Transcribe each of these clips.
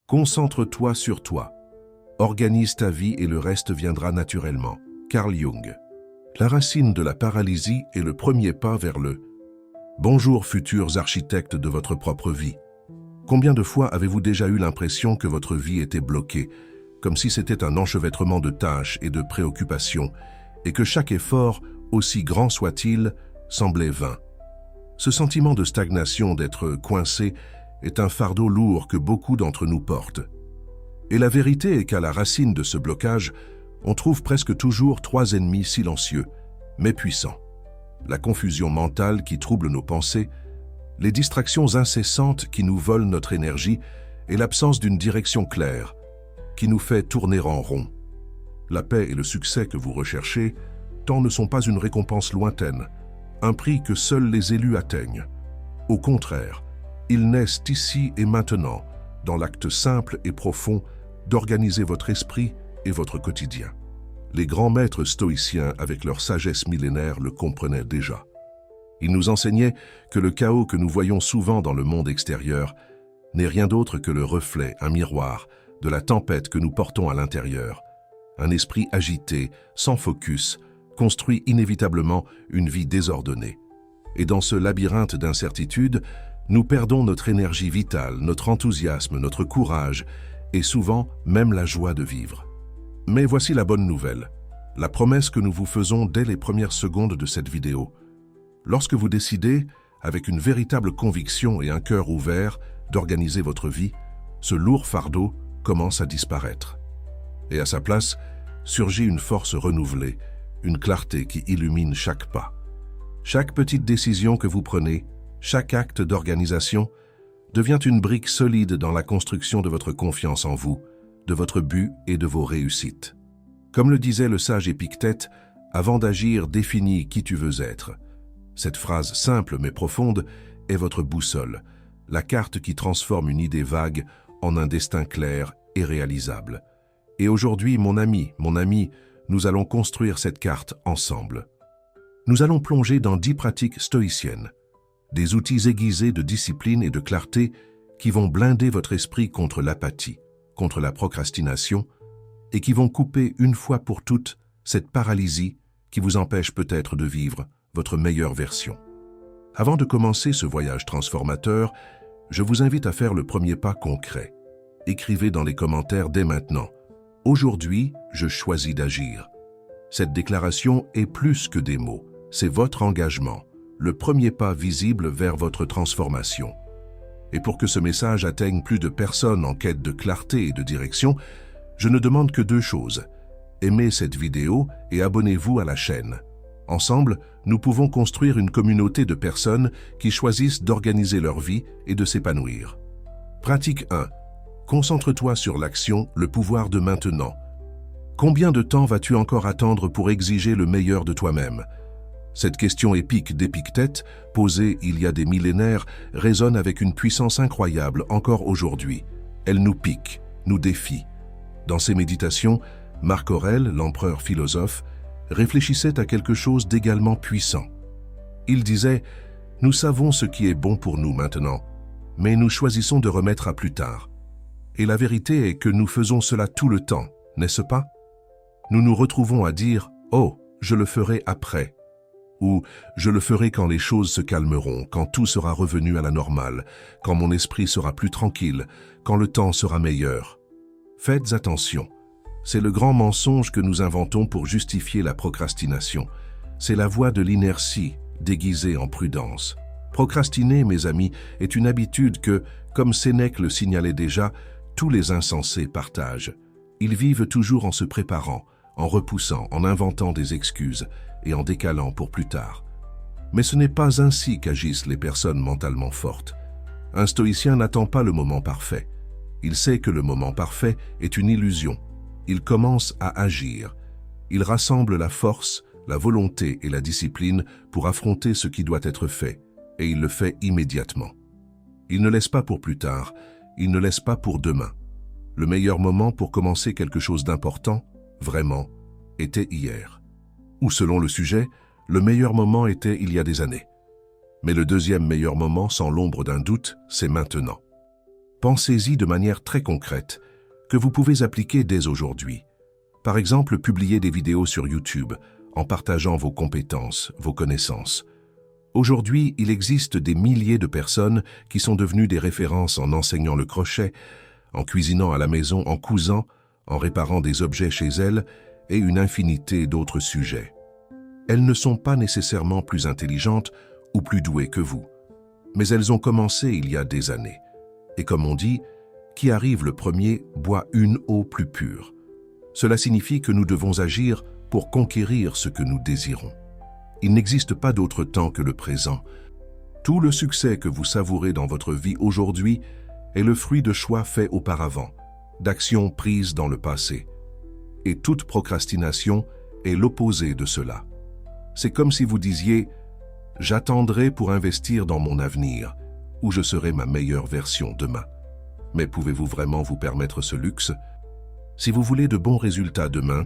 Concentre-toi sur toi. Organise ta vie et le reste viendra naturellement. Carl Jung. La racine de la paralysie est le premier pas vers le « Bonjour futurs architectes de votre propre vie ». Combien de fois avez-vous déjà eu l'impression que votre vie était bloquée, comme si c'était un enchevêtrement de tâches et de préoccupations, et que chaque effort, aussi grand soit-il, semblait vain? Ce sentiment de stagnation, d'être coincé, est un fardeau lourd que beaucoup d'entre nous portent. Et la vérité est qu'à la racine de ce blocage, on trouve presque toujours trois ennemis silencieux, mais puissants. La confusion mentale qui trouble nos pensées, les distractions incessantes qui nous volent notre énergie et l'absence d'une direction claire, qui nous fait tourner en rond. La paix et le succès que vous recherchez, tant ne sont pas une récompense lointaine, un prix que seuls les élus atteignent. Au contraire, ils naissent ici et maintenant, dans l'acte simple et profond d'organiser votre esprit et votre quotidien. Les grands maîtres stoïciens, avec leur sagesse millénaire, le comprenaient déjà. Ils nous enseignaient que le chaos que nous voyons souvent dans le monde extérieur n'est rien d'autre que le reflet, un miroir, de la tempête que nous portons à l'intérieur. Un esprit agité, sans focus, construit inévitablement une vie désordonnée. Et dans ce labyrinthe d'incertitudes, nous perdons notre énergie vitale, notre enthousiasme, notre courage et souvent même la joie de vivre. Mais voici la bonne nouvelle, la promesse que nous vous faisons dès les premières secondes de cette vidéo. Lorsque vous décidez, avec une véritable conviction et un cœur ouvert, d'organiser votre vie, ce lourd fardeau commence à disparaître. Et à sa place, surgit une force renouvelée, une clarté qui illumine chaque pas. Chaque petite décision que vous prenez, chaque acte d'organisation, devient une brique solide dans la construction de votre confiance en vous, de votre but et de vos réussites. Comme le disait le sage Épictète, avant d'agir, définis qui tu veux être. Cette phrase simple mais profonde est votre boussole, la carte qui transforme une idée vague en un destin clair et réalisable. Et aujourd'hui, mon ami, nous allons construire cette carte ensemble. Nous allons plonger dans 10 pratiques stoïciennes, des outils aiguisés de discipline et de clarté qui vont blinder votre esprit contre l'apathie, contre la procrastination, et qui vont couper une fois pour toutes cette paralysie qui vous empêche peut-être de vivre votre meilleure version. Avant de commencer ce voyage transformateur, je vous invite à faire le premier pas concret. Écrivez dans les commentaires dès maintenant. Aujourd'hui, je choisis d'agir. Cette déclaration est plus que des mots. C'est votre engagement, le premier pas visible vers votre transformation. Et pour que ce message atteigne plus de personnes en quête de clarté et de direction, je ne demande que 2 choses. Aimez cette vidéo et abonnez-vous à la chaîne. Ensemble, nous pouvons construire une communauté de personnes qui choisissent d'organiser leur vie et de s'épanouir. Pratique 1. Concentre-toi sur l'action, le pouvoir de maintenant. Combien de temps vas-tu encore attendre pour exiger le meilleur de toi-même? Cette question épique d'Épictète, posée il y a des millénaires, résonne avec une puissance incroyable encore aujourd'hui. Elle nous pique, nous défie. Dans ses méditations, Marc Aurèle, l'empereur philosophe, réfléchissait à quelque chose d'également puissant. Il disait « Nous savons ce qui est bon pour nous maintenant, mais nous choisissons de remettre à plus tard. Et la vérité est que nous faisons cela tout le temps, n'est-ce pas? Nous nous retrouvons à dire « Oh, je le ferai après » ou « Je le ferai quand les choses se calmeront, quand tout sera revenu à la normale, quand mon esprit sera plus tranquille, quand le temps sera meilleur. » Faites attention. C'est le grand mensonge que nous inventons pour justifier la procrastination. C'est la voie de l'inertie, déguisée en prudence. Procrastiner, mes amis, est une habitude que, comme Sénèque le signalait déjà, tous les insensés partagent. Ils vivent toujours en se préparant, en repoussant, en inventant des excuses et en décalant pour plus tard. Mais ce n'est pas ainsi qu'agissent les personnes mentalement fortes. Un stoïcien n'attend pas le moment parfait. Il sait que le moment parfait est une illusion. Il commence à agir. Il rassemble la force, la volonté et la discipline pour affronter ce qui doit être fait, et il le fait immédiatement. Il ne laisse pas pour plus tard, il ne laisse pas pour demain. Le meilleur moment pour commencer quelque chose d'important, vraiment, était hier. Ou selon le sujet, le meilleur moment était il y a des années. Mais le deuxième meilleur moment, sans l'ombre d'un doute, c'est maintenant. Pensez-y de manière très concrète, que vous pouvez appliquer dès aujourd'hui. Par exemple, publier des vidéos sur YouTube, en partageant vos compétences, vos connaissances. Aujourd'hui, il existe des milliers de personnes qui sont devenues des références en enseignant le crochet, en cuisinant à la maison, en cousant, en réparant des objets chez elles et une infinité d'autres sujets. Elles ne sont pas nécessairement plus intelligentes ou plus douées que vous, mais elles ont commencé il y a des années. Et comme on dit, qui arrive le premier boit une eau plus pure. Cela signifie que nous devons agir pour conquérir ce que nous désirons. Il n'existe pas d'autre temps que le présent. Tout le succès que vous savourez dans votre vie aujourd'hui est le fruit de choix faits auparavant, d'actions prises dans le passé. Et toute procrastination est l'opposé de cela. C'est comme si vous disiez « J'attendrai pour investir dans mon avenir » ou « Je serai ma meilleure version demain ». Mais pouvez-vous vraiment vous permettre ce luxe? Si vous voulez de bons résultats demain,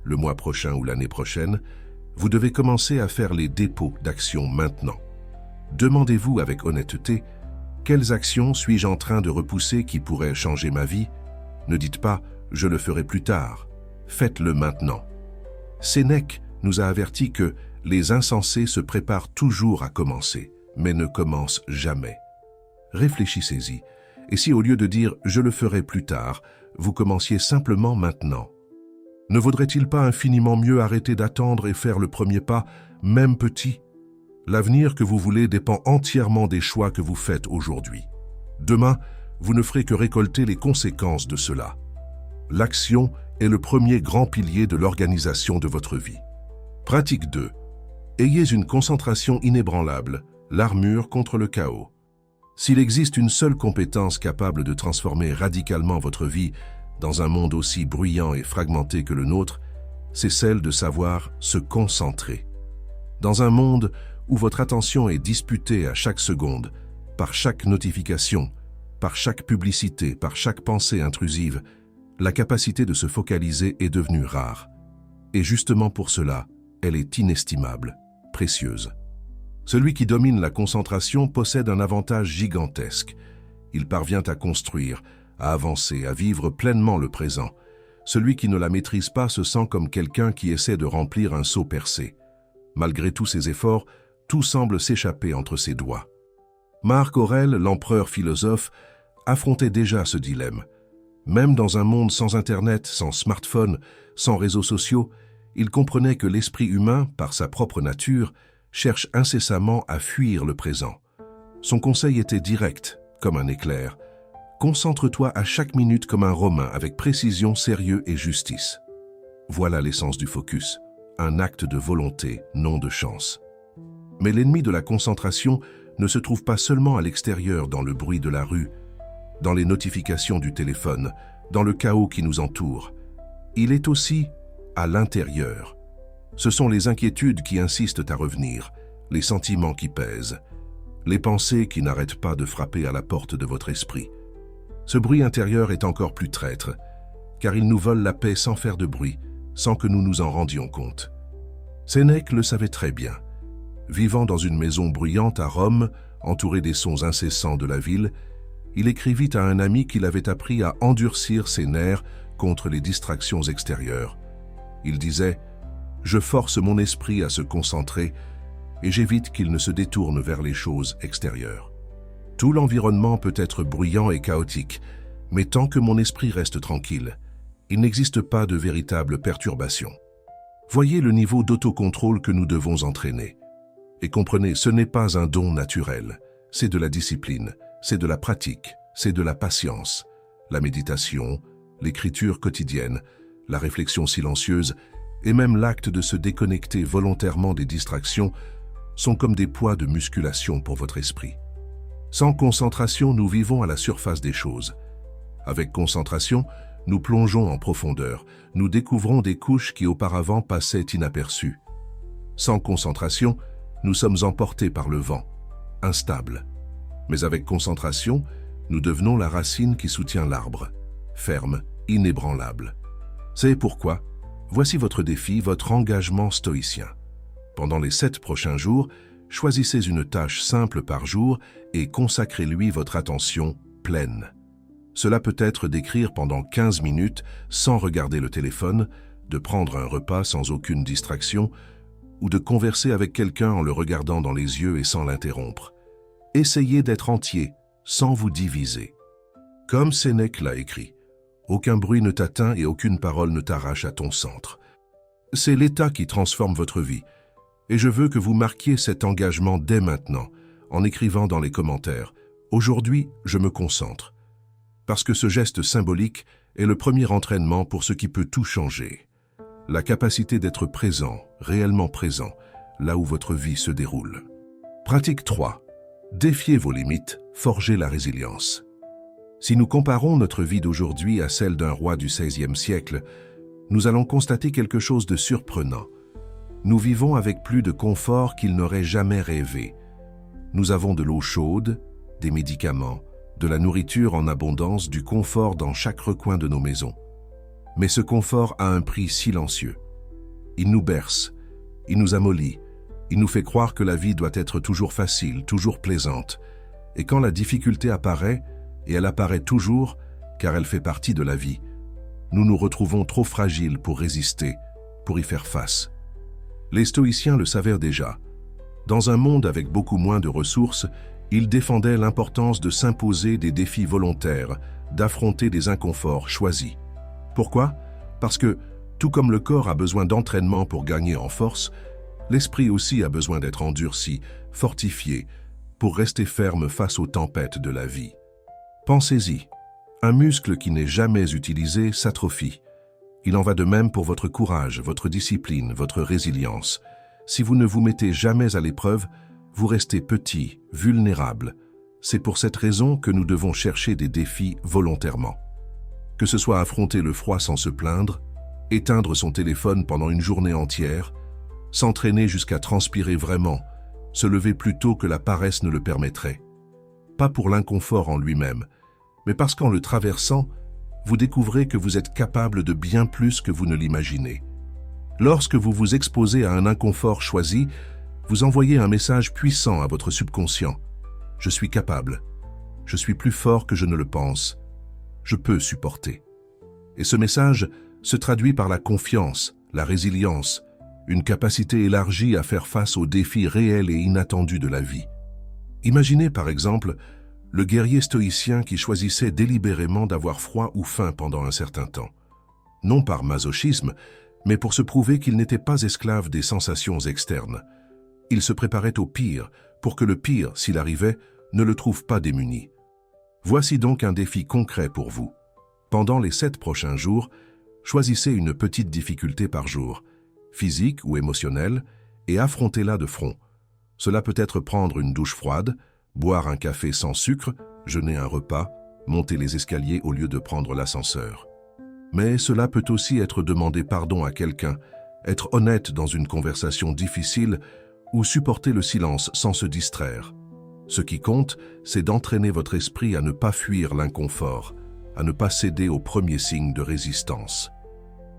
le mois prochain ou l'année prochaine, vous devez commencer à faire les dépôts d'actions maintenant. Demandez-vous avec honnêteté, quelles actions suis-je en train de repousser qui pourraient changer ma vie? Ne dites pas « je le ferai plus tard ». Faites-le maintenant. Sénèque nous a averti que les insensés se préparent toujours à commencer, mais ne commencent jamais. Réfléchissez-y, et si au lieu de dire « je le ferai plus tard », vous commenciez simplement maintenant? Ne vaudrait-il pas infiniment mieux arrêter d'attendre et faire le premier pas, même petit? L'avenir que vous voulez dépend entièrement des choix que vous faites aujourd'hui. Demain, vous ne ferez que récolter les conséquences de cela. L'action est le premier grand pilier de l'organisation de votre vie. Pratique 2. Ayez une concentration inébranlable, l'armure contre le chaos. S'il existe une seule compétence capable de transformer radicalement votre vie dans un monde aussi bruyant et fragmenté que le nôtre, c'est celle de savoir se concentrer. Dans un monde où votre attention est disputée à chaque seconde, par chaque notification, par chaque publicité, par chaque pensée intrusive, la capacité de se focaliser est devenue rare. Et justement pour cela, elle est inestimable, précieuse. Celui qui domine la concentration possède un avantage gigantesque. Il parvient à construire, à avancer, à vivre pleinement le présent. Celui qui ne la maîtrise pas se sent comme quelqu'un qui essaie de remplir un seau percé. Malgré tous ses efforts, tout semble s'échapper entre ses doigts. Marc Aurèle, l'empereur philosophe, affrontait déjà ce dilemme. Même dans un monde sans Internet, sans smartphone, sans réseaux sociaux, il comprenait que l'esprit humain, par sa propre nature, cherche incessamment à fuir le présent. Son conseil était direct, comme un éclair. Concentre-toi à chaque minute comme un Romain, avec précision, sérieux et justice. Voilà l'essence du focus, un acte de volonté, non de chance. Mais l'ennemi de la concentration ne se trouve pas seulement à l'extérieur dans le bruit de la rue, dans les notifications du téléphone, dans le chaos qui nous entoure. Il est aussi à l'intérieur. Ce sont les inquiétudes qui insistent à revenir, les sentiments qui pèsent, les pensées qui n'arrêtent pas de frapper à la porte de votre esprit. Ce bruit intérieur est encore plus traître, car il nous vole la paix sans faire de bruit, sans que nous nous en rendions compte. Sénèque le savait très bien. Vivant dans une maison bruyante à Rome, entouré des sons incessants de la ville, il écrivit à un ami qu'il avait appris à endurcir ses nerfs contre les distractions extérieures. Il disait « Je force mon esprit à se concentrer et j'évite qu'il ne se détourne vers les choses extérieures. Tout l'environnement peut être bruyant et chaotique, mais tant que mon esprit reste tranquille, il n'existe pas de véritable perturbation. » Voyez le niveau d'autocontrôle que nous devons entraîner. Et comprenez, ce n'est pas un don naturel, c'est de la discipline, c'est de la pratique, c'est de la patience, la méditation, l'écriture quotidienne, la réflexion silencieuse et même l'acte de se déconnecter volontairement des distractions sont comme des poids de musculation pour votre esprit. Sans concentration, nous vivons à la surface des choses. Avec concentration, nous plongeons en profondeur, nous découvrons des couches qui auparavant passaient inaperçues. Sans concentration, nous sommes emportés par le vent, instables. Mais avec concentration, nous devenons la racine qui soutient l'arbre, ferme, inébranlable. C'est pourquoi, voici votre défi, votre engagement stoïcien. Pendant les 7 prochains jours, choisissez une tâche simple par jour et consacrez-lui votre attention pleine. Cela peut être d'écrire pendant 15 minutes sans regarder le téléphone, de prendre un repas sans aucune distraction, ou de converser avec quelqu'un en le regardant dans les yeux et sans l'interrompre. Essayez d'être entier, sans vous diviser. Comme Sénèque l'a écrit, aucun bruit ne t'atteint et aucune parole ne t'arrache à ton centre. C'est l'état qui transforme votre vie, et je veux que vous marquiez cet engagement dès maintenant, en écrivant dans les commentaires « Aujourd'hui, je me concentre ». Parce que ce geste symbolique est le premier entraînement pour ce qui peut tout changer. La capacité d'être présent, réellement présent, là où votre vie se déroule. Pratique 3. Défiez vos limites, forgez la résilience. Si nous comparons notre vie d'aujourd'hui à celle d'un roi du XVIe siècle, nous allons constater quelque chose de surprenant. Nous vivons avec plus de confort qu'il n'aurait jamais rêvé. Nous avons de l'eau chaude, des médicaments, de la nourriture en abondance, du confort dans chaque recoin de nos maisons. Mais ce confort a un prix silencieux. Il nous berce, il nous amollit, il nous fait croire que la vie doit être toujours facile, toujours plaisante. Et quand la difficulté apparaît, et elle apparaît toujours, car elle fait partie de la vie, nous nous retrouvons trop fragiles pour résister, pour y faire face. Les stoïciens le savaient déjà. Dans un monde avec beaucoup moins de ressources, ils défendaient l'importance de s'imposer des défis volontaires, d'affronter des inconforts choisis. Pourquoi? Parce que, tout comme le corps a besoin d'entraînement pour gagner en force, l'esprit aussi a besoin d'être endurci, fortifié, pour rester ferme face aux tempêtes de la vie. Pensez-y, un muscle qui n'est jamais utilisé s'atrophie. Il en va de même pour votre courage, votre discipline, votre résilience. Si vous ne vous mettez jamais à l'épreuve, vous restez petit, vulnérable. C'est pour cette raison que nous devons chercher des défis volontairement. Que ce soit affronter le froid sans se plaindre, éteindre son téléphone pendant une journée entière, s'entraîner jusqu'à transpirer vraiment, se lever plus tôt que la paresse ne le permettrait. Pas pour l'inconfort en lui-même, mais parce qu'en le traversant, vous découvrez que vous êtes capable de bien plus que vous ne l'imaginez. Lorsque vous vous exposez à un inconfort choisi, vous envoyez un message puissant à votre subconscient. Je suis capable. Je suis plus fort que je ne le pense. Je peux supporter. Et ce message se traduit par la confiance, la résilience, une capacité élargie à faire face aux défis réels et inattendus de la vie. Imaginez par exemple le guerrier stoïcien qui choisissait délibérément d'avoir froid ou faim pendant un certain temps. Non par masochisme, mais pour se prouver qu'il n'était pas esclave des sensations externes. Il se préparait au pire, pour que le pire, s'il arrivait, ne le trouve pas démuni. Voici donc un défi concret pour vous. Pendant les 7 prochains jours, choisissez une petite difficulté par jour, physique ou émotionnelle, et affrontez-la de front. Cela peut être prendre une douche froide, boire un café sans sucre, jeûner un repas, monter les escaliers au lieu de prendre l'ascenseur. Mais cela peut aussi être demander pardon à quelqu'un, être honnête dans une conversation difficile ou supporter le silence sans se distraire. Ce qui compte, c'est d'entraîner votre esprit à ne pas fuir l'inconfort, à ne pas céder aux premiers signes de résistance.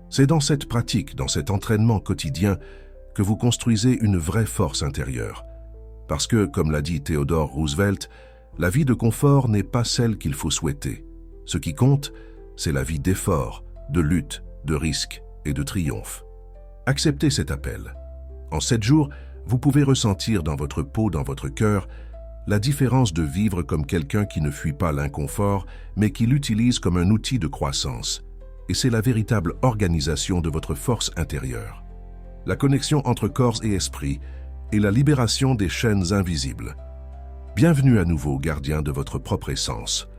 C'est dans cette pratique, dans cet entraînement quotidien, que vous construisez une vraie force intérieure. Parce que, comme l'a dit Theodore Roosevelt, la vie de confort n'est pas celle qu'il faut souhaiter. Ce qui compte, c'est la vie d'effort, de lutte, de risque et de triomphe. Acceptez cet appel. En 7 jours, vous pouvez ressentir dans votre peau, dans votre cœur, la différence de vivre comme quelqu'un qui ne fuit pas l'inconfort, mais qui l'utilise comme un outil de croissance. Et c'est la véritable organisation de votre force intérieure. La connexion entre corps et esprit et la libération des chaînes invisibles. Bienvenue à nouveau, gardien de votre propre essence.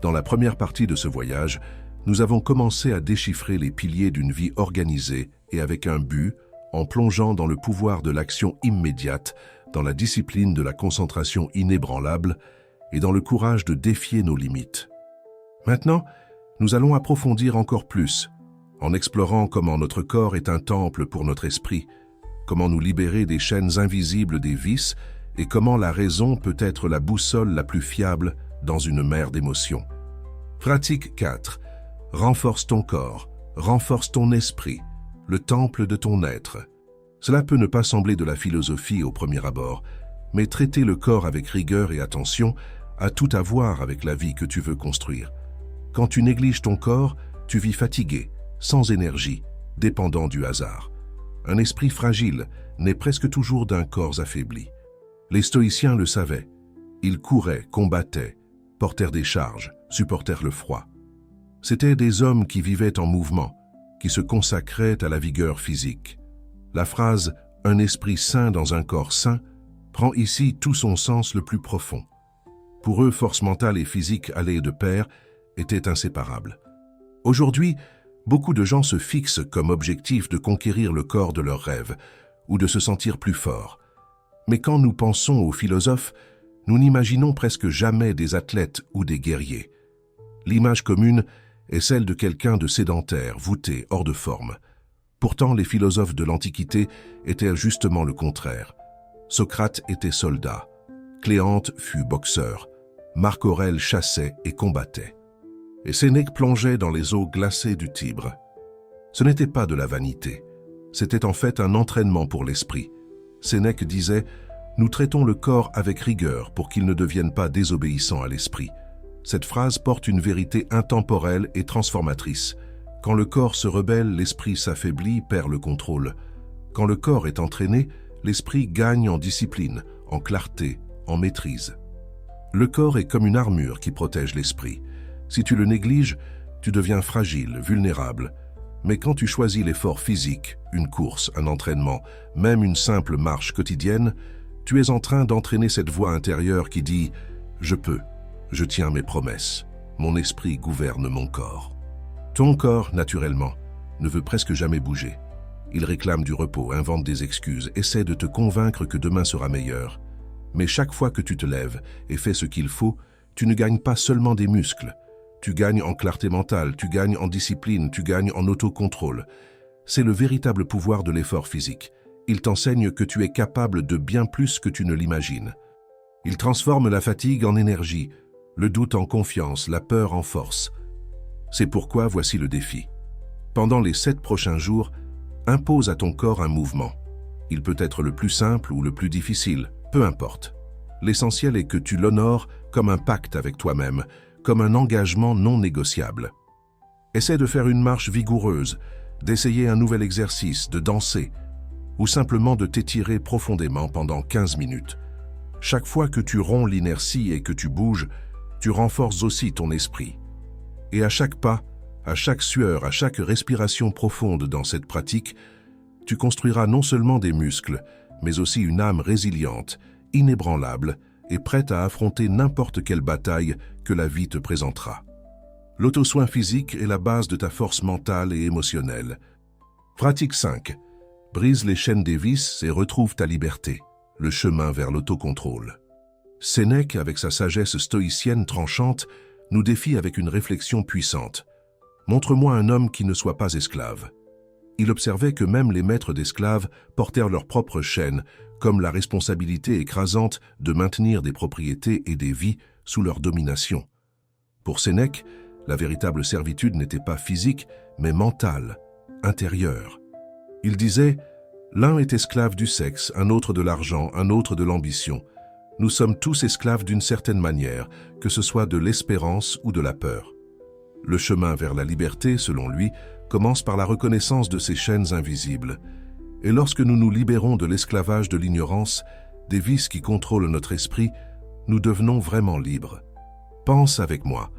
Dans la première partie de ce voyage, nous avons commencé à déchiffrer les piliers d'une vie organisée et avec un but, en plongeant dans le pouvoir de l'action immédiate, dans la discipline de la concentration inébranlable et dans le courage de défier nos limites. Maintenant, nous allons approfondir encore plus, en explorant comment notre corps est un temple pour notre esprit, comment nous libérer des chaînes invisibles des vices et comment la raison peut être la boussole la plus fiable dans une mer d'émotions. Pratique 4. Renforce ton corps, renforce ton esprit, le temple de ton être. Cela peut ne pas sembler de la philosophie au premier abord, mais traiter le corps avec rigueur et attention a tout à voir avec la vie que tu veux construire. Quand tu négliges ton corps, tu vis fatigué, sans énergie, dépendant du hasard. Un esprit fragile naît presque toujours d'un corps affaibli. Les stoïciens le savaient. Ils couraient, combattaient, portèrent des charges, supportèrent le froid. C'étaient des hommes qui vivaient en mouvement, qui se consacraient à la vigueur physique. La phrase « un esprit sain dans un corps sain » prend ici tout son sens le plus profond. Pour eux, force mentale et physique allaient de pair, étaient inséparables. Aujourd'hui, beaucoup de gens se fixent comme objectif de conquérir le corps de leurs rêves ou de se sentir plus forts. Mais quand nous pensons aux philosophes, nous n'imaginons presque jamais des athlètes ou des guerriers. L'image commune est celle de quelqu'un de sédentaire, voûté, hors de forme. Pourtant, les philosophes de l'Antiquité étaient justement le contraire. Socrate était soldat, Cléante fut boxeur, Marc Aurèle chassait et combattait. Et Sénèque plongeait dans les eaux glacées du Tibre. Ce n'était pas de la vanité, c'était en fait un entraînement pour l'esprit. Sénèque disait « Nous traitons le corps avec rigueur pour qu'il ne devienne pas désobéissant à l'esprit ». Cette phrase porte une vérité intemporelle et transformatrice. Quand le corps se rebelle, l'esprit s'affaiblit, perd le contrôle. Quand le corps est entraîné, l'esprit gagne en discipline, en clarté, en maîtrise. Le corps est comme une armure qui protège l'esprit. Si tu le négliges, tu deviens fragile, vulnérable. Mais quand tu choisis l'effort physique, une course, un entraînement, même une simple marche quotidienne, tu es en train d'entraîner cette voix intérieure qui dit « Je peux, je tiens mes promesses, mon esprit gouverne mon corps ». Ton corps, naturellement, ne veut presque jamais bouger. Il réclame du repos, invente des excuses, essaie de te convaincre que demain sera meilleur. Mais chaque fois que tu te lèves et fais ce qu'il faut, tu ne gagnes pas seulement des muscles. Tu gagnes en clarté mentale, tu gagnes en discipline, tu gagnes en autocontrôle. C'est le véritable pouvoir de l'effort physique. Il t'enseigne que tu es capable de bien plus que tu ne l'imagines. Il transforme la fatigue en énergie, le doute en confiance, la peur en force. C'est pourquoi voici le défi. Pendant les 7 prochains jours, impose à ton corps un mouvement. Il peut être le plus simple ou le plus difficile, peu importe. L'essentiel est que tu l'honores comme un pacte avec toi-même, comme un engagement non négociable. Essaie de faire une marche vigoureuse, d'essayer un nouvel exercice, de danser, ou simplement de t'étirer profondément pendant 15 minutes. Chaque fois que tu romps l'inertie et que tu bouges, tu renforces aussi ton esprit. Et à chaque pas, à chaque sueur, à chaque respiration profonde dans cette pratique, tu construiras non seulement des muscles, mais aussi une âme résiliente, inébranlable et prête à affronter n'importe quelle bataille que la vie te présentera. L'auto-soin physique est la base de ta force mentale et émotionnelle. Pratique 5. Brise les chaînes des vices et retrouve ta liberté, le chemin vers l'autocontrôle. Sénèque, avec sa sagesse stoïcienne tranchante, nous défie avec une réflexion puissante. Montre-moi un homme qui ne soit pas esclave. Il observait que même les maîtres d'esclaves portèrent leurs propres chaînes, comme la responsabilité écrasante de maintenir des propriétés et des vies sous leur domination. Pour Sénèque, la véritable servitude n'était pas physique, mais mentale, intérieure. Il disait « L'un est esclave du sexe, un autre de l'argent, un autre de l'ambition. Nous sommes tous esclaves d'une certaine manière, que ce soit de l'espérance ou de la peur. » Le chemin vers la liberté, selon lui, commence par la reconnaissance de ces chaînes invisibles. Et lorsque nous nous libérons de l'esclavage de l'ignorance, des vices qui contrôlent notre esprit, nous devenons vraiment libres. Pense avec moi.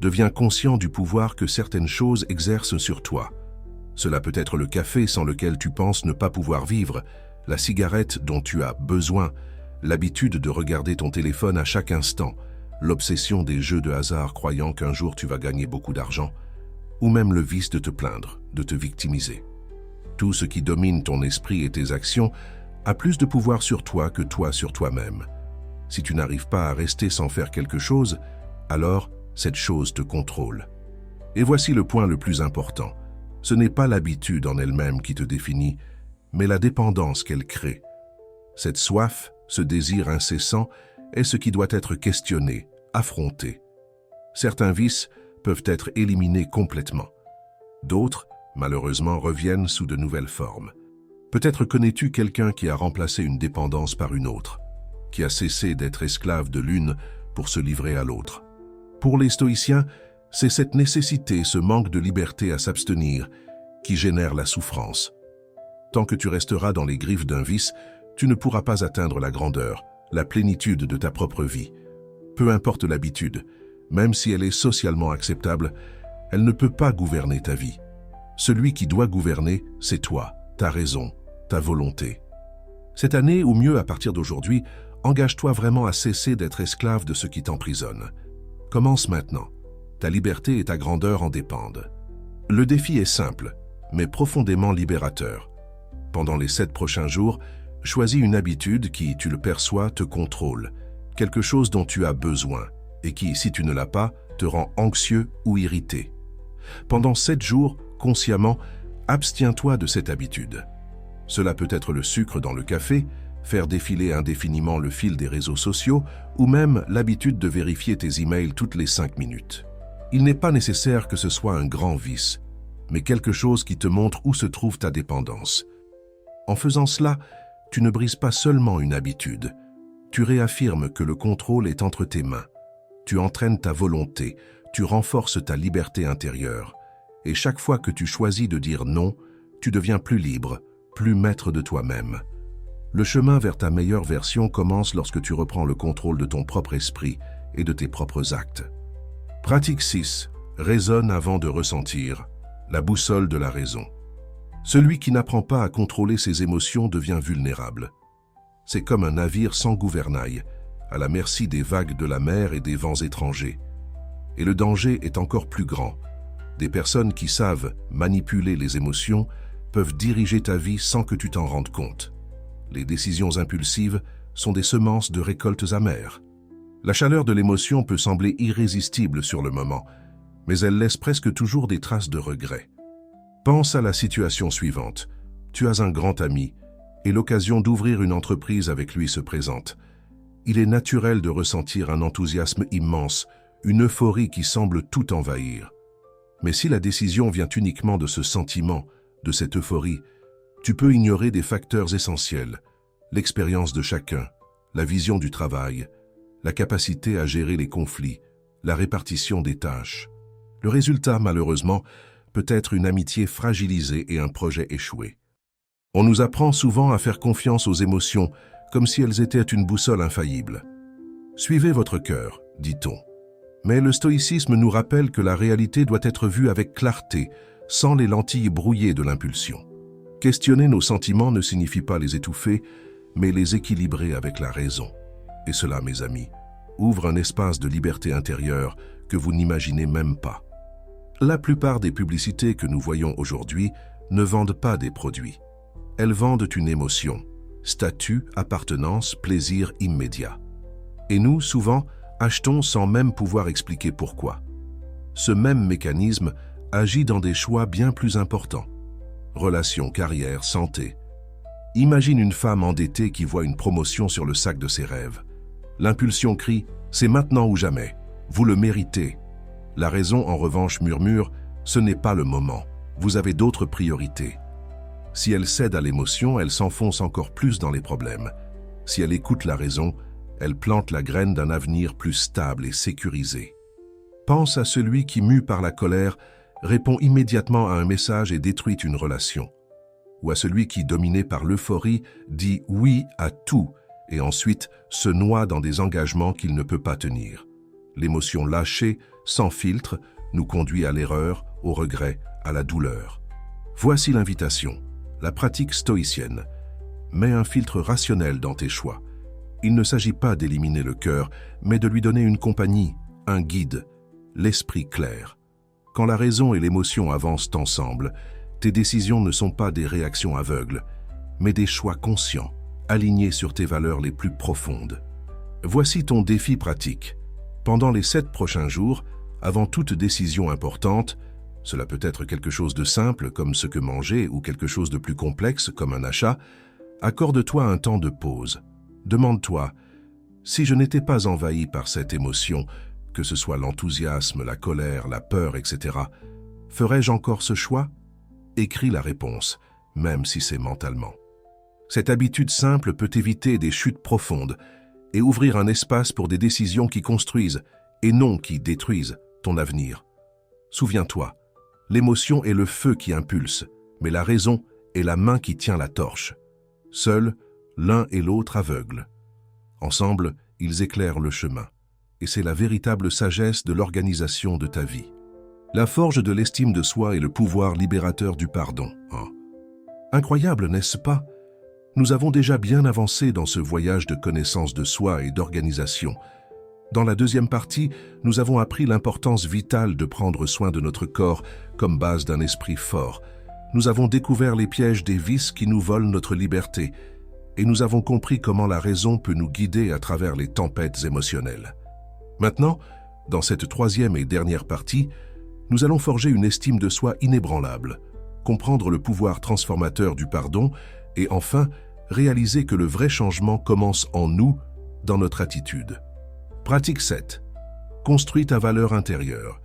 Deviens conscient du pouvoir que certaines choses exercent sur toi. Cela peut être le café sans lequel tu penses ne pas pouvoir vivre, la cigarette dont tu as besoin, l'habitude de regarder ton téléphone à chaque instant, l'obsession des jeux de hasard croyant qu'un jour tu vas gagner beaucoup d'argent, ou même le vice de te plaindre, de te victimiser. Tout ce qui domine ton esprit et tes actions a plus de pouvoir sur toi que toi sur toi-même. Si tu n'arrives pas à rester sans faire quelque chose, alors cette chose te contrôle. Et voici le point le plus important. Ce n'est pas l'habitude en elle-même qui te définit, mais la dépendance qu'elle crée. Cette soif, ce désir incessant, est ce qui doit être questionné, affronté. Certains vices peuvent être éliminés complètement. D'autres, malheureusement, reviennent sous de nouvelles formes. Peut-être connais-tu quelqu'un qui a remplacé une dépendance par une autre, qui a cessé d'être esclave de l'une pour se livrer à l'autre. Pour les stoïciens, C'est cette nécessité, ce manque de liberté à s'abstenir, qui génère la souffrance. Tant que tu resteras dans les griffes d'un vice, tu ne pourras pas atteindre la grandeur, la plénitude de ta propre vie. Peu importe l'habitude, même si elle est socialement acceptable, elle ne peut pas gouverner ta vie. Celui qui doit gouverner, c'est toi, ta raison, ta volonté. Cette année, ou mieux à partir d'aujourd'hui, engage-toi vraiment à cesser d'être esclave de ce qui t'emprisonne. Commence maintenant. Ta liberté et ta grandeur en dépendent. Le défi est simple, mais profondément libérateur. Pendant les 7 prochains jours, choisis une habitude qui, tu le perçois, te contrôle, quelque chose dont tu as besoin, et qui, si tu ne l'as pas, te rend anxieux ou irrité. Pendant 7 jours, consciemment, abstiens-toi de cette habitude. Cela peut être le sucre dans le café, faire défiler indéfiniment le fil des réseaux sociaux, ou même l'habitude de vérifier tes emails toutes les 5 minutes. Il n'est pas nécessaire que ce soit un grand vice, mais quelque chose qui te montre où se trouve ta dépendance. En faisant cela, tu ne brises pas seulement une habitude, tu réaffirmes que le contrôle est entre tes mains. Tu entraînes ta volonté, tu renforces ta liberté intérieure. Et chaque fois que tu choisis de dire non, tu deviens plus libre, plus maître de toi-même. Le chemin vers ta meilleure version commence lorsque tu reprends le contrôle de ton propre esprit et de tes propres actes. Pratique 6. Raisonne avant de ressentir. La boussole de la raison. Celui qui n'apprend pas à contrôler ses émotions devient vulnérable. C'est comme un navire sans gouvernail, à la merci des vagues de la mer et des vents étrangers. Et le danger est encore plus grand. Des personnes qui savent manipuler les émotions peuvent diriger ta vie sans que tu t'en rendes compte. Les décisions impulsives sont des semences de récoltes amères. La chaleur de l'émotion peut sembler irrésistible sur le moment, mais elle laisse presque toujours des traces de regret. Pense à la situation suivante. Tu as un grand ami, et l'occasion d'ouvrir une entreprise avec lui se présente. Il est naturel de ressentir un enthousiasme immense, une euphorie qui semble tout envahir. Mais si la décision vient uniquement de ce sentiment, de cette euphorie, tu peux ignorer des facteurs essentiels, l'expérience de chacun, la vision du travail, la capacité à gérer les conflits, la répartition des tâches. Le résultat, malheureusement, peut être une amitié fragilisée et un projet échoué. On nous apprend souvent à faire confiance aux émotions, comme si elles étaient une boussole infaillible. Suivez votre cœur, dit-on. Mais le stoïcisme nous rappelle que la réalité doit être vue avec clarté, sans les lentilles brouillées de l'impulsion. Questionner nos sentiments ne signifie pas les étouffer, mais les équilibrer avec la raison. Et cela, mes amis, ouvre un espace de liberté intérieure que vous n'imaginez même pas. La plupart des publicités que nous voyons aujourd'hui ne vendent pas des produits. Elles vendent une émotion, statut, appartenance, plaisir immédiat. Et nous, souvent, achetons sans même pouvoir expliquer pourquoi. Ce même mécanisme agit dans des choix bien plus importants. Relations, carrière, santé. Imagine une femme endettée qui voit une promotion sur le sac de ses rêves. L'impulsion crie « c'est maintenant ou jamais, vous le méritez ». La raison, en revanche, murmure « ce n'est pas le moment, vous avez d'autres priorités ». Si elle cède à l'émotion, elle s'enfonce encore plus dans les problèmes. Si elle écoute la raison, elle plante la graine d'un avenir plus stable et sécurisé. Pense à celui qui, mû par la colère, répond immédiatement à un message et détruit une relation. Ou à celui qui, dominé par l'euphorie, dit oui à tout et ensuite se noie dans des engagements qu'il ne peut pas tenir. L'émotion lâchée, sans filtre, nous conduit à l'erreur, au regret, à la douleur. Voici l'invitation, la pratique stoïcienne. Mets un filtre rationnel dans tes choix. Il ne s'agit pas d'éliminer le cœur, mais de lui donner une compagnie, un guide, l'esprit clair. Quand la raison et l'émotion avancent ensemble, tes décisions ne sont pas des réactions aveugles, mais des choix conscients, alignés sur tes valeurs les plus profondes. Voici ton défi pratique. Pendant les 7 prochains jours, avant toute décision importante, cela peut être quelque chose de simple comme ce que manger ou quelque chose de plus complexe comme un achat, accorde-toi un temps de pause. Demande-toi, si je n'étais pas envahi par cette émotion, que ce soit l'enthousiasme, la colère, la peur, etc., ferais-je encore ce choix? Écris la réponse, même si c'est mentalement. Cette habitude simple peut éviter des chutes profondes et ouvrir un espace pour des décisions qui construisent et non qui détruisent ton avenir, Souviens-toi, l'émotion est le feu qui impulse, mais la raison est la main qui tient la torche. Seuls, l'un et l'autre aveugles. Ensemble, ils éclairent le chemin. Et c'est la véritable sagesse de l'organisation de ta vie. La forge de l'estime de soi et le pouvoir libérateur du pardon. Oh. Incroyable, n'est-ce pas? Nous avons déjà bien avancé dans ce voyage de connaissance de soi et d'organisation. Dans la deuxième partie, nous avons appris l'importance vitale de prendre soin de notre corps comme base d'un esprit fort. Nous avons découvert les pièges des vices qui nous volent notre liberté et nous avons compris comment la raison peut nous guider à travers les tempêtes émotionnelles. Maintenant, dans cette troisième et dernière partie, nous allons forger une estime de soi inébranlable, comprendre le pouvoir transformateur du pardon et enfin réaliser que le vrai changement commence en nous, dans notre attitude. Pratique 7. Construis ta valeur intérieure,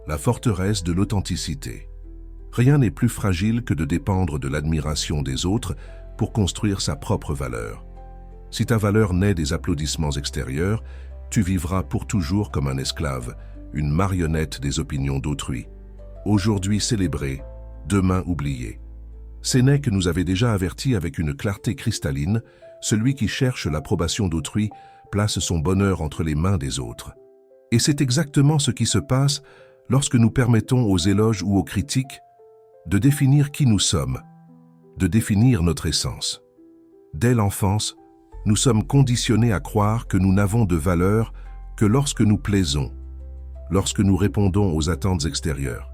la forteresse de l'authenticité. Rien n'est plus fragile que de dépendre de l'admiration des autres pour construire sa propre valeur. Si ta valeur naît des applaudissements extérieurs, tu vivras pour toujours comme un esclave, une marionnette des opinions d'autrui. Aujourd'hui célébré, demain oublié. Sénèque nous avait déjà averti avec une clarté cristalline, celui qui cherche l'approbation d'autrui place son bonheur entre les mains des autres. Et c'est exactement ce qui se passe lorsque nous permettons aux éloges ou aux critiques de définir qui nous sommes, de définir notre essence. Dès l'enfance, nous sommes conditionnés à croire que nous n'avons de valeur que lorsque nous plaisons, lorsque nous répondons aux attentes extérieures.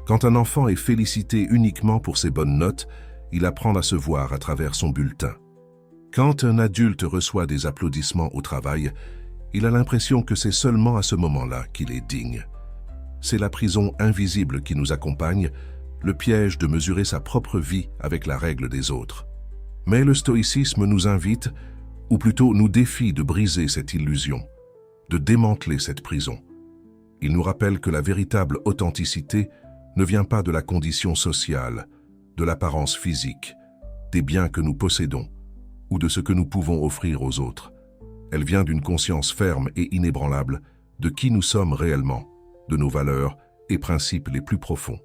Quand un enfant est félicité uniquement pour ses bonnes notes, il apprend à se voir à travers son bulletin. Quand un adulte reçoit des applaudissements au travail, il a l'impression que c'est seulement à ce moment-là qu'il est digne. C'est la prison invisible qui nous accompagne, le piège de mesurer sa propre vie avec la règle des autres. Mais le stoïcisme nous invite, ou plutôt nous défie de briser cette illusion, de démanteler cette prison. Il nous rappelle que la véritable authenticité ne vient pas de la condition sociale, de l'apparence physique, des biens que nous possédons ou de ce que nous pouvons offrir aux autres. Elle vient d'une conscience ferme et inébranlable de qui nous sommes réellement, de nos valeurs et principes les plus profonds.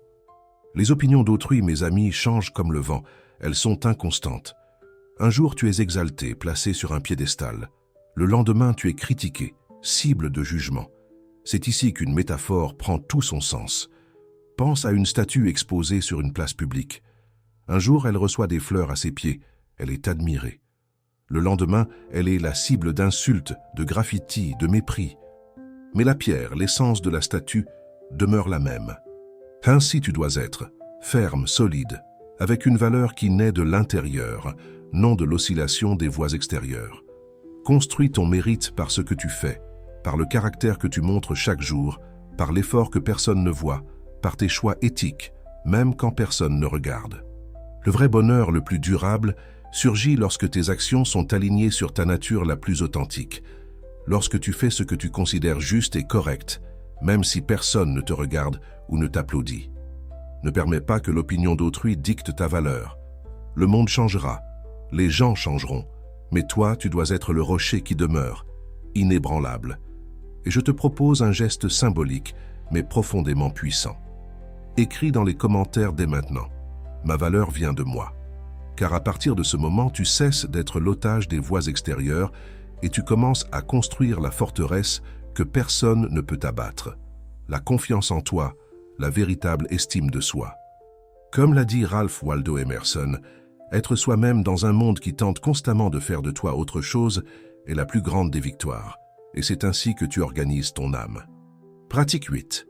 Les opinions d'autrui, mes amis, changent comme le vent, elles sont inconstantes. Un jour, tu es exalté, placé sur un piédestal. Le lendemain, tu es critiqué, cible de jugement. C'est ici qu'une métaphore prend tout son sens. Pense à une statue exposée sur une place publique. Un jour, elle reçoit des fleurs à ses pieds, elle est admirée. Le lendemain, elle est la cible d'insultes, de graffitis, de mépris. Mais la pierre, l'essence de la statue, demeure la même. Ainsi tu dois être, ferme, solide, avec une valeur qui naît de l'intérieur, non de l'oscillation des voies extérieures. Construis ton mérite par ce que tu fais, par le caractère que tu montres chaque jour, par l'effort que personne ne voit, par tes choix éthiques, même quand personne ne regarde. Le vrai bonheur le plus durable surgit lorsque tes actions sont alignées sur ta nature la plus authentique, lorsque tu fais ce que tu considères juste et correct, même si personne ne te regarde ou ne t'applaudit. Ne permets pas que l'opinion d'autrui dicte ta valeur. Le monde changera, les gens changeront, mais toi, tu dois être le rocher qui demeure, inébranlable. Et je te propose un geste symbolique, mais profondément puissant. Écris dans les commentaires dès maintenant. Ma valeur vient de moi. Car à partir de ce moment, tu cesses d'être l'otage des voies extérieures et tu commences à construire la forteresse que personne ne peut abattre. La confiance en toi, la véritable estime de soi. Comme l'a dit Ralph Waldo Emerson, être soi-même dans un monde qui tente constamment de faire de toi autre chose est la plus grande des victoires. Et c'est ainsi que tu organises ton âme. Pratique 8.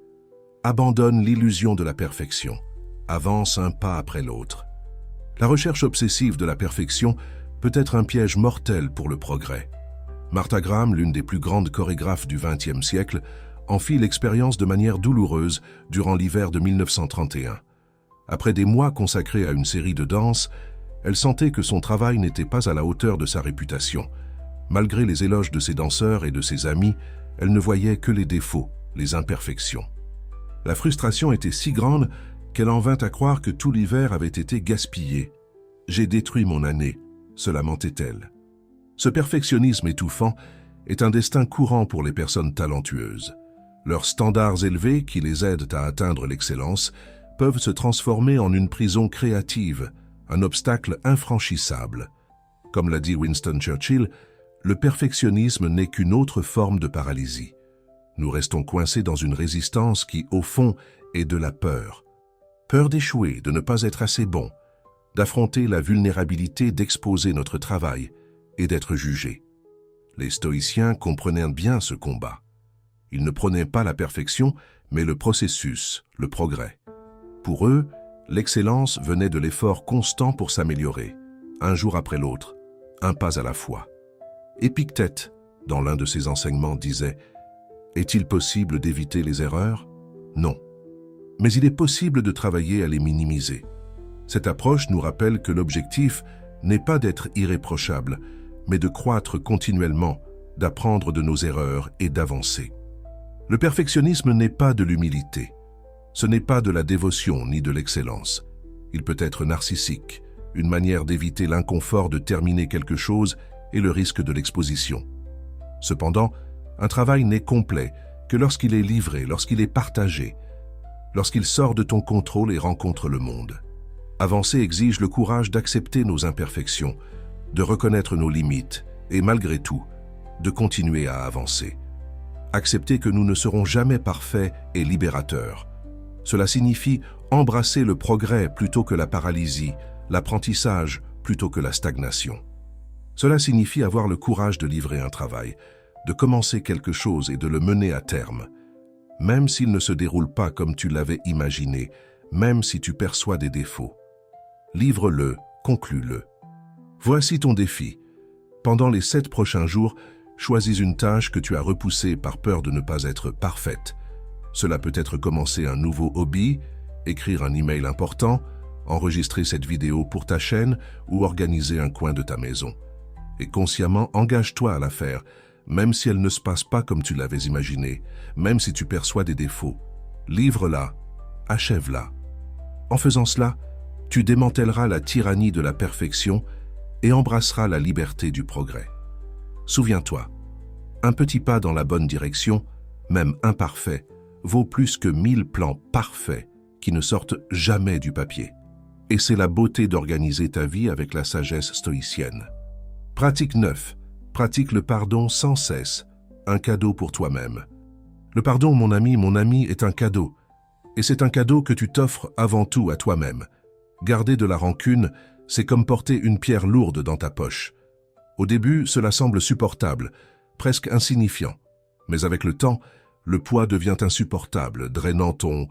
Abandonne l'illusion de la perfection. Avance un pas après l'autre. La recherche obsessive de la perfection peut être un piège mortel pour le progrès. Martha Graham, l'une des plus grandes chorégraphes du XXe siècle, en fit l'expérience de manière douloureuse durant l'hiver de 1931. Après des mois consacrés à une série de danses, elle sentait que son travail n'était pas à la hauteur de sa réputation. Malgré les éloges de ses danseurs et de ses amis, elle ne voyait que les défauts, les imperfections. La frustration était si grande qu'elle en vint à croire que tout l'hiver avait été gaspillé. « J'ai détruit mon année », se lamentait-elle. Ce perfectionnisme étouffant est un destin courant pour les personnes talentueuses. Leurs standards élevés, qui les aident à atteindre l'excellence, peuvent se transformer en une prison créative, un obstacle infranchissable. Comme l'a dit Winston Churchill, le perfectionnisme n'est qu'une autre forme de paralysie. Nous restons coincés dans une résistance qui, au fond, est de la peur. Peur d'échouer, de ne pas être assez bon, d'affronter la vulnérabilité d'exposer notre travail et d'être jugé. Les stoïciens comprenaient bien ce combat. Ils ne prônaient pas la perfection, mais le processus, le progrès. Pour eux, l'excellence venait de l'effort constant pour s'améliorer, un jour après l'autre, un pas à la fois. Épictète, dans l'un de ses enseignements, disait « Est-il possible d'éviter les erreurs? Non. Mais il est possible de travailler à les minimiser. » Cette approche nous rappelle que l'objectif n'est pas d'être irréprochable, mais de croître continuellement, d'apprendre de nos erreurs et d'avancer. Le perfectionnisme n'est pas de l'humilité. Ce n'est pas de la dévotion ni de l'excellence. Il peut être narcissique, une manière d'éviter l'inconfort de terminer quelque chose et le risque de l'exposition. Cependant, un travail n'est complet que lorsqu'il est livré, lorsqu'il est partagé, lorsqu'il sort de ton contrôle et rencontre le monde. Avancer exige le courage d'accepter nos imperfections, de reconnaître nos limites et, malgré tout, de continuer à avancer. Accepter que nous ne serons jamais parfaits est libérateur. Cela signifie embrasser le progrès plutôt que la paralysie, l'apprentissage plutôt que la stagnation. Cela signifie avoir le courage de livrer un travail, de commencer quelque chose et de le mener à terme. Même s'il ne se déroule pas comme tu l'avais imaginé, même si tu perçois des défauts. Livre-le, conclus-le. Voici ton défi. Pendant les 7 prochains jours, choisis une tâche que tu as repoussée par peur de ne pas être parfaite. Cela peut être commencer un nouveau hobby, écrire un email important, enregistrer cette vidéo pour ta chaîne ou organiser un coin de ta maison. Et consciemment, engage-toi à la faire, même si elle ne se passe pas comme tu l'avais imaginé, même si tu perçois des défauts. Livre-la, achève-la. En faisant cela, tu démantèleras la tyrannie de la perfection et embrasseras la liberté du progrès. Souviens-toi, un petit pas dans la bonne direction, même imparfait, vaut plus que 1000 plans parfaits qui ne sortent jamais du papier. Et c'est la beauté d'organiser ta vie avec la sagesse stoïcienne. Pratique 9. Pratique le pardon sans cesse, un cadeau pour toi-même. Le pardon, mon ami, est un cadeau. Et c'est un cadeau que tu t'offres avant tout à toi-même. Garder de la rancune, c'est comme porter une pierre lourde dans ta poche. Au début, cela semble supportable, presque insignifiant. Mais avec le temps, le poids devient insupportable, drainant ton